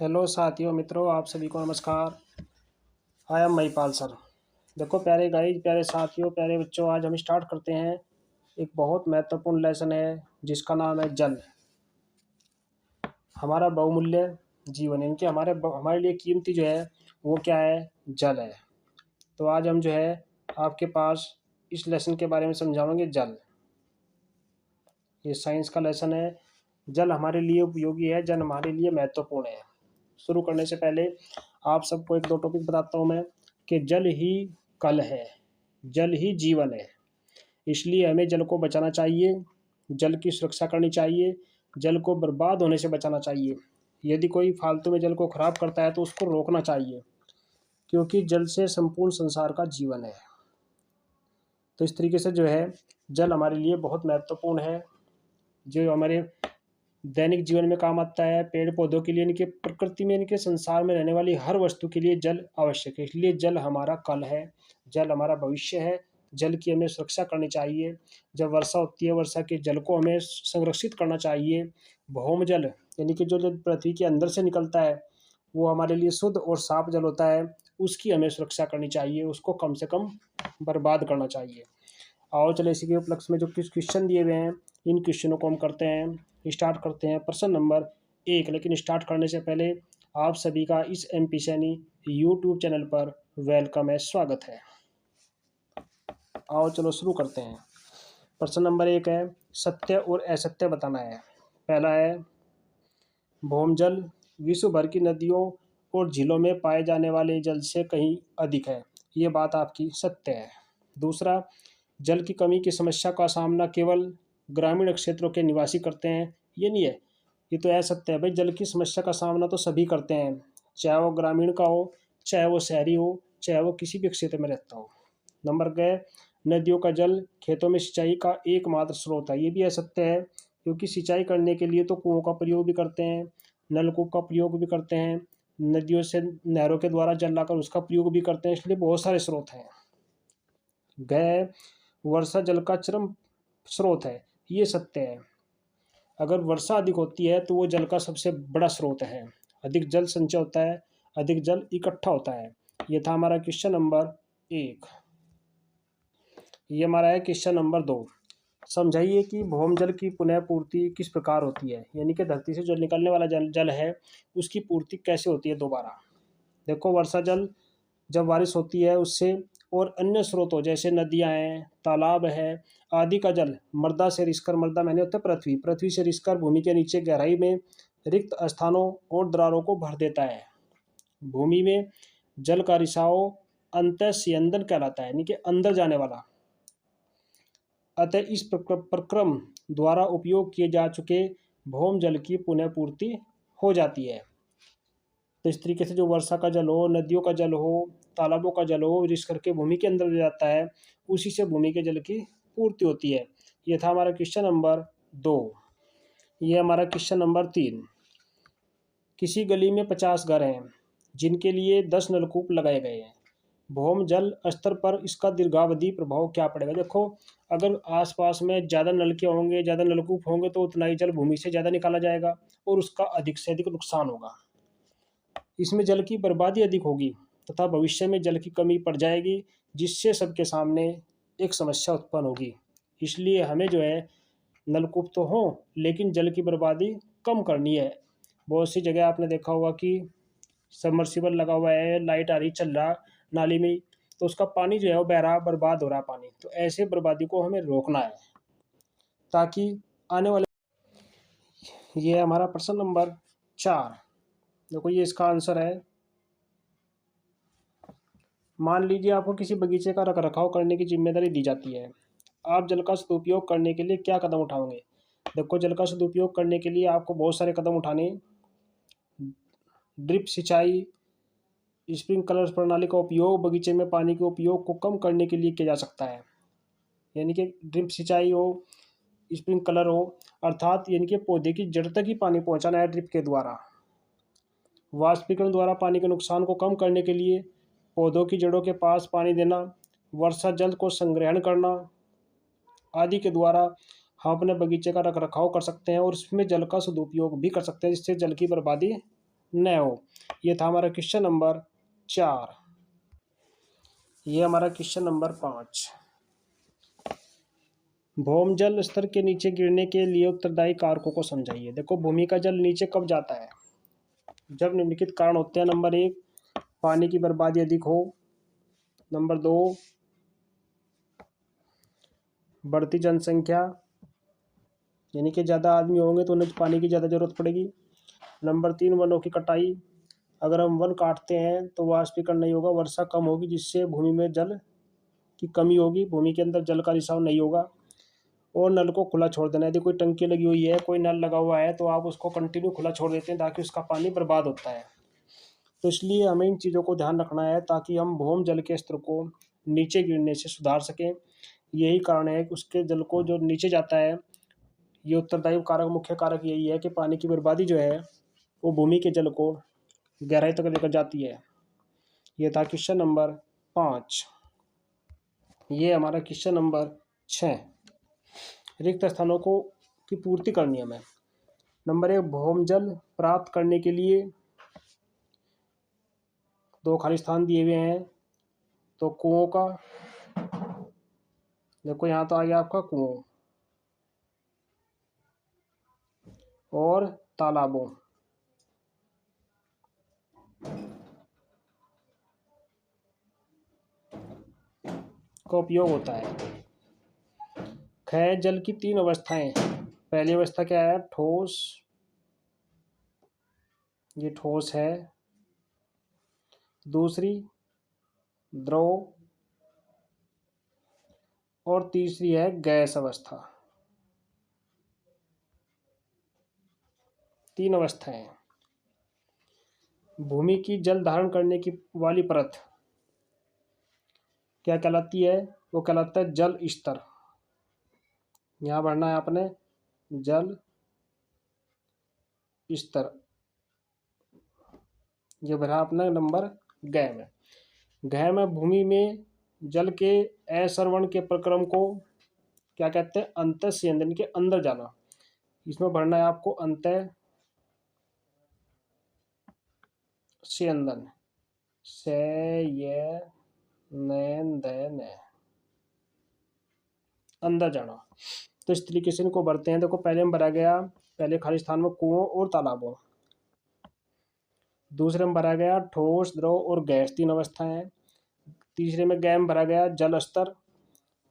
Hello साथियों मित्रों, आप सभी को नमस्कार। I am Mahipal sir. देखो प्यारे गाइस, प्यारे साथियों, प्यारे बच्चों, आज हम स्टार्ट करते हैं। एक बहुत महत्वपूर्ण लेसन है जिसका नाम है जल। हमारा बहुमूल्य जीवन, इनके हमारे लिए कीमती जो है वो क्या है? जल है। तो आज हम जो है आपके पास इस लेसन के बारे में समझाएंगे। जल, ये साइंस का लेसन है। जल हमारे लिए उपयोगी है, जल हमारे लिए महत्वपूर्ण है। शुरू करने से पहले आप सबको एक दो टॉपिक बताता हूँ मैं, कि जल ही कल है, जल ही जीवन है। इसलिए हमें जल को बचाना चाहिए, जल की सुरक्षा करनी चाहिए, जल को बर्बाद होने से बचाना चाहिए। यदि कोई फालतू में जल को खराब करता है तो उसको रोकना चाहिए, क्योंकि जल से संपूर्ण संसार का जीवन है। तो इस तरीके से जो है जल हमारे लिए बहुत महत्वपूर्ण है, जो हमारे दैनिक जीवन में काम आता है। पेड़ पौधों के लिए, इनके प्रकृति में, इनके संसार में रहने वाली हर वस्तु के लिए जल आवश्यक है। इसलिए जल हमारा कल है, जल हमारा भविष्य है। जल की हमें सुरक्षा करनी चाहिए। जब वर्षा होती है, वर्षा के जल को हमें संरक्षित करना चाहिए। भौम जल यानी कि जो जल पृथ्वी के अंदर से निकलता है वो हमारे लिए शुद्ध और साफ जल होता है, उसकी हमें सुरक्षा करनी चाहिए, उसको कम से कम बर्बाद करना चाहिए। आओ चले इसी के उपलक्ष्य में जो कुछ क्वेश्चन दिए हुए हैं, इन क्वेश्चनों को हम करते हैं। स्टार्ट करते हैं प्रश्न नंबर 1। लेकिन स्टार्ट करने से पहले आप सभी का इस MP सैनी यूट्यूब चैनल पर वेलकम है, स्वागत है। आओ चलो शुरू करते हैं। प्रश्न नंबर 1 है, सत्य और असत्य बताना है। पहला है, भौमजल विश्व भर की नदियों और झीलों में पाए जाने वाले जल से कहीं अधिक है। ये बात आपकी सत्य है। दूसरा, जल की कमी की समस्या का सामना केवल ग्रामीण क्षेत्रों के निवासी करते हैं। ये नहीं है, ये तो असत्य है भाई। जल की समस्या का सामना तो सभी करते हैं, चाहे वो ग्रामीण का हो, चाहे वो शहरी हो, चाहे वो किसी भी क्षेत्र में रहता हो। नंबर गए, नदियों का जल खेतों में सिंचाई का एकमात्र स्रोत है। ये भी असत्य है, क्योंकि सिंचाई करने के लिए तो कुओं का प्रयोग भी करते हैं, नलकूप का प्रयोग भी करते हैं, नदियों से नहरों के द्वारा जल लाकर उसका प्रयोग भी करते हैं। इसलिए बहुत सारे स्रोत हैं। गए, वर्षा जल का चरम स्रोत है। ये सत्य है। अगर वर्षा अधिक होती है तो वो जल का सबसे बड़ा स्रोत है। अधिक जल संचय होता है, अधिक जल इकट्ठा होता है। ये था हमारा क्वेश्चन नंबर 1। ये हमारा है क्वेश्चन नंबर 2। समझाइए कि भौम जल की पुनः पूर्ति किस प्रकार होती है। यानी कि धरती से जो निकलने वाला जल है उसकी पूर्ति कैसे होती है दोबारा। देखो, वर्षा जल जब बारिश होती है उससे और अन्य स्रोतों जैसे नदियां हैं, तालाब है आदि का जल मृदा से रिसकर, मृदा मैंने होता है पृथ्वी, पृथ्वी से रिसकर भूमि के नीचे गहराई में रिक्त स्थानों और दरारों को भर देता है। भूमि में जल का रिसाव अंतःस्यंदन कहलाता है, यानी कि अंदर जाने वाला। अतः इस प्रक्रम द्वारा उपयोग किए जा चुके भौम जल की पुनः पूर्ति हो जाती है। तो इस तरीके से जो वर्षा का जल हो, नदियों का जल हो, तालाबों का जल हो, रिस करके भूमि के अंदर जाता है, उसी से भूमि के जल की पूर्ति होती है। ये था हमारा क्वेश्चन नंबर 2। ये हमारा क्वेश्चन नंबर 3। किसी गली में 50 घर हैं जिनके लिए 10 नलकूप लगाए गए हैं। भौम जल स्तर पर इसका दीर्घावधि प्रभाव क्या पड़ेगा। देखो, अगर आसपास में ज़्यादा नलके होंगे, ज़्यादा नलकूप होंगे तो उतना ही जल भूमि से ज़्यादा निकाला जाएगा और उसका अधिक से अधिक नुकसान होगा। इसमें जल की बर्बादी अधिक होगी तथा भविष्य में जल की कमी पड़ जाएगी, जिससे सबके सामने एक समस्या उत्पन्न होगी। इसलिए हमें जो है नलकूप तो हो लेकिन जल की बर्बादी कम करनी है। बहुत सी जगह आपने देखा होगा कि सबमर्सिबल लगा हुआ है, लाइट आ रही, चल रहा नाली में, तो उसका पानी जो है वो बह रहा, बर्बाद हो रहा पानी। तो ऐसे बर्बादी को हमें रोकना है ताकि आने वाले। ये है हमारा प्रश्न नंबर 4। देखो, ये इसका आंसर है। मान लीजिए आपको किसी बगीचे का रखरखाव करने की जिम्मेदारी दी जाती है। आप जल का सदुपयोग करने के लिए क्या कदम उठाओगे। देखो, जल का सदुपयोग करने के लिए आपको बहुत सारे कदम उठाने। ड्रिप सिंचाई, स्प्रिंकलर प्रणाली का उपयोग बगीचे में पानी के उपयोग को कम करने के लिए किया जा सकता है। यानी कि ड्रिप सिंचाई हो, स्प्रिंकलर हो, अर्थात यानी कि पौधे की जड़ तक ही पानी पहुंचाना है ड्रिप के द्वारा। वाष्पीकरण द्वारा पानी के नुकसान को कम करने के लिए पौधों की जड़ों के पास पानी देना, वर्षा जल को संग्रहण करना आदि के द्वारा हम अपने बगीचे का रखरखाव कर सकते हैं और उसमें जल का सदुपयोग भी कर सकते हैं, जिससे जल की बर्बादी न हो। ये था हमारा क्वेश्चन नंबर 4। ये हमारा क्वेश्चन नंबर 5। भौमजल स्तर के नीचे गिरने के लिए उत्तरदायी कारकों को समझाइए। देखो, भूमि का जल नीचे कब जाता है? जब निम्नलिखित कारण होते हैं। नंबर 1, पानी की बर्बादी अधिक हो। नंबर 2, बढ़ती जनसंख्या, यानी कि ज़्यादा आदमी होंगे तो उन्हें पानी की ज़्यादा ज़रूरत पड़ेगी। नंबर 3, वनों की कटाई। अगर हम वन काटते हैं तो वाष्पीकरण नहीं होगा, वर्षा कम होगी, जिससे भूमि में जल की कमी होगी, भूमि के अंदर जल का रिसाव नहीं होगा। और नल को खुला छोड़ देना। यदि कोई टंकी लगी हुई है, कोई नल लगा हुआ है, तो आप उसको कंटिन्यू खुला छोड़ देते हैं ताकि उसका पानी बर्बाद होता है। तो इसलिए हमें इन चीज़ों को ध्यान रखना है ताकि हम भूम जल के स्तर को नीचे गिरने से सुधार सकें। यही कारण है कि उसके जल को जो नीचे जाता है, ये उत्तरदायी कारक, मुख्य कारक यही है कि पानी की बर्बादी जो है वो भूमि के जल को गहराई तक लेकर जाती है। ये था क्वेश्चन नंबर 5। ये हमारा क्वेश्चन नंबर 6। रिक्त स्थानों को की पूर्ति करनी है हमें। नंबर 1, भौमजल प्राप्त करने के लिए 2 खाली स्थान दिए हुए हैं। तो कुओं का, देखो यहाँ तो आ गया आपका कुओं, और तालाबों का उपयोग होता है। जल की 3 अवस्थाएं। पहली अवस्था क्या है? ठोस। ये ठोस है। दूसरी द्रव, और तीसरी है गैस अवस्था। 3 अवस्थाएं। भूमि की जल धारण करने की वाली परत क्या कहलाती है? वो कहलाता है जल स्तर। यहाँ बढ़ना है आपने, जल स्तर। ये भरा अपना नंबर ग में। घ में भूमि में जल के असरवण के प्रक्रम को क्या कहते हैं? अंतः संयंत्र के अंदर जाना। इसमें भरना है आपको अंतः संयंत्र से ये अंदर जाना। तो इस तरीके से इनको भरते हैं। देखो, पहले हम भरा गया, पहले खाली स्थान में कुओं और तालाबों। दूसरे में भरा गया ठोस, द्रव और गैस, 3 अवस्थाएं। तीसरे में गैम भरा गया जल स्तर,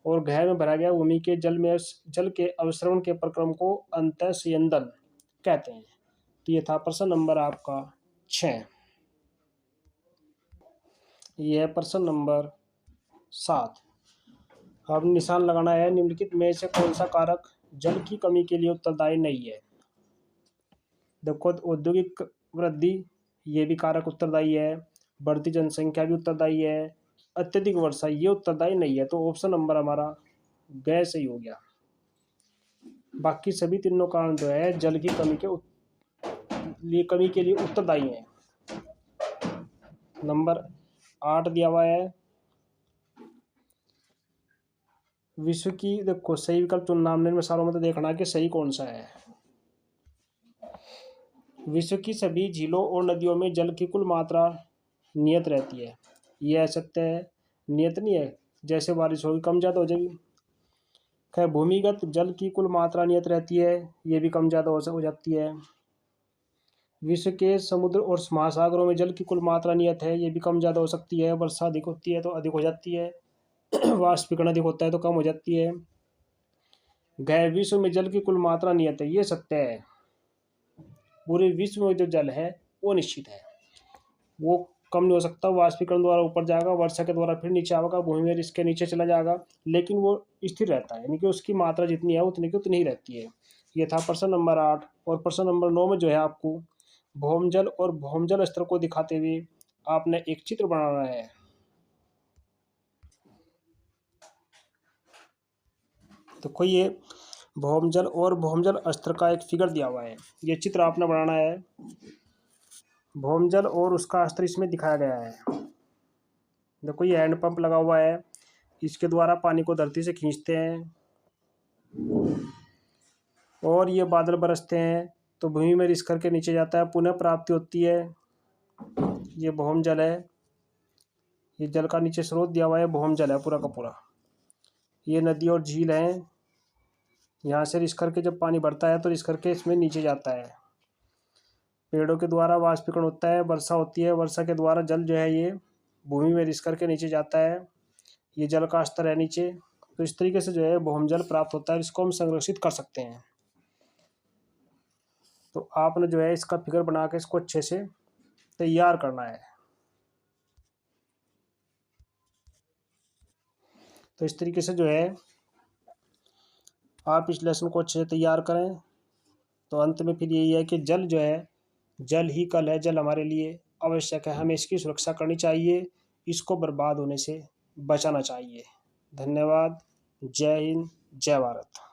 और घय में भरा गया भूमि के जल में जल के अवसरण के प्रक्रम को अंतः संयंदन कहते हैं। तो ये था प्रश्न नंबर आपका 6। ये है प्रश्न नंबर 7। अब निशान लगाना है, निम्नलिखित में से कौन सा कारक जल की कमी के लिए उत्तरदायी नहीं है? देखो, औद्योगिक वृद्धि, ये भी कारक उत्तरदायी है। बढ़ती जनसंख्या भी उत्तरदायी है। अत्यधिक वर्षा, ये उत्तरदायी नहीं है। तो ऑप्शन नंबर हमारा गैर सही हो गया। बाकी सभी तीनों कारण जो है जल की कमी के लिए उत्तरदायी है। नंबर 8 दिया हुआ है, विश्व की, देखो सही विकल्प चुनना हमने में सारों में, तो देखना कि सही कौन सा है। विश्व की सभी झीलों और नदियों में जल की कुल मात्रा नियत रहती है। ये असत्य है, नियत नहीं है। जैसे बारिश होगी कम ज़्यादा हो जाएगी। खैर, भूमिगत जल की कुल मात्रा नियत रहती है, ये भी कम ज़्यादा हो जाती है। विश्व के समुद्र और महासागरों में जल की कुल मात्रा नियत है, ये भी कम ज़्यादा हो सकती है। वर्षा अधिक होती है तो अधिक हो जाती है, वाष्पीकरण अधिक होता है तो कम हो जाती है। गैर विश्व में जल की कुल मात्रा नियत है, ये सत्य है। पूरे विश्व में जो जल है वो निश्चित है, वो कम नहीं हो सकता। वाष्पीकरण द्वारा ऊपर जाएगा, वर्षा के द्वारा फिर नीचे आएगा, भूमि में इसके नीचे चला जाएगा, लेकिन वो स्थिर रहता है, यानी कि उसकी मात्रा जितनी है उतनी की उतनी ही रहती है। ये था प्रश्न नंबर 8। और प्रश्न नंबर 9 में जो है आपको भौमजल और भौमजल स्तर को दिखाते हुए आपने एक चित्र बनाना है। तो कोई ये भौमजल और भौमजल स्तर का एक फिगर दिया हुआ है, ये चित्र आपने बनाना है। भौमजल और उसका स्तर इसमें दिखाया गया है। देखो, ये हैंड पंप लगा हुआ है, इसके द्वारा पानी को धरती से खींचते हैं और ये बादल बरसते हैं, तो भूमि में रिस करके नीचे जाता है, पुनः प्राप्ति होती है। ये भौम जल है, ये जल का नीचे स्रोत दिया हुआ है, भौम जल है पूरा का पूरा। ये नदी और झील हैं, यहाँ से रिस करके जब पानी बढ़ता है तो रिस करके इसमें नीचे जाता है। पेड़ों के द्वारा वाष्पीकरण होता है, वर्षा होती है, वर्षा के द्वारा जल जो है ये भूमि में रिस करके नीचे जाता है। ये जल का स्तर है नीचे। तो इस तरीके से जो है भौम जल प्राप्त होता है, इसको हम संरक्षित कर सकते हैं। तो आपने जो है इसका फिगर बना के इसको अच्छे से तैयार करना है। तो इस तरीके से जो है आप इस लेसन को अच्छे से तैयार करें। तो अंत में फिर यही है कि जल जो है, जल ही कल है, जल हमारे लिए आवश्यक है, हमें इसकी सुरक्षा करनी चाहिए, इसको बर्बाद होने से बचाना चाहिए। धन्यवाद। जय हिंद, जय भारत।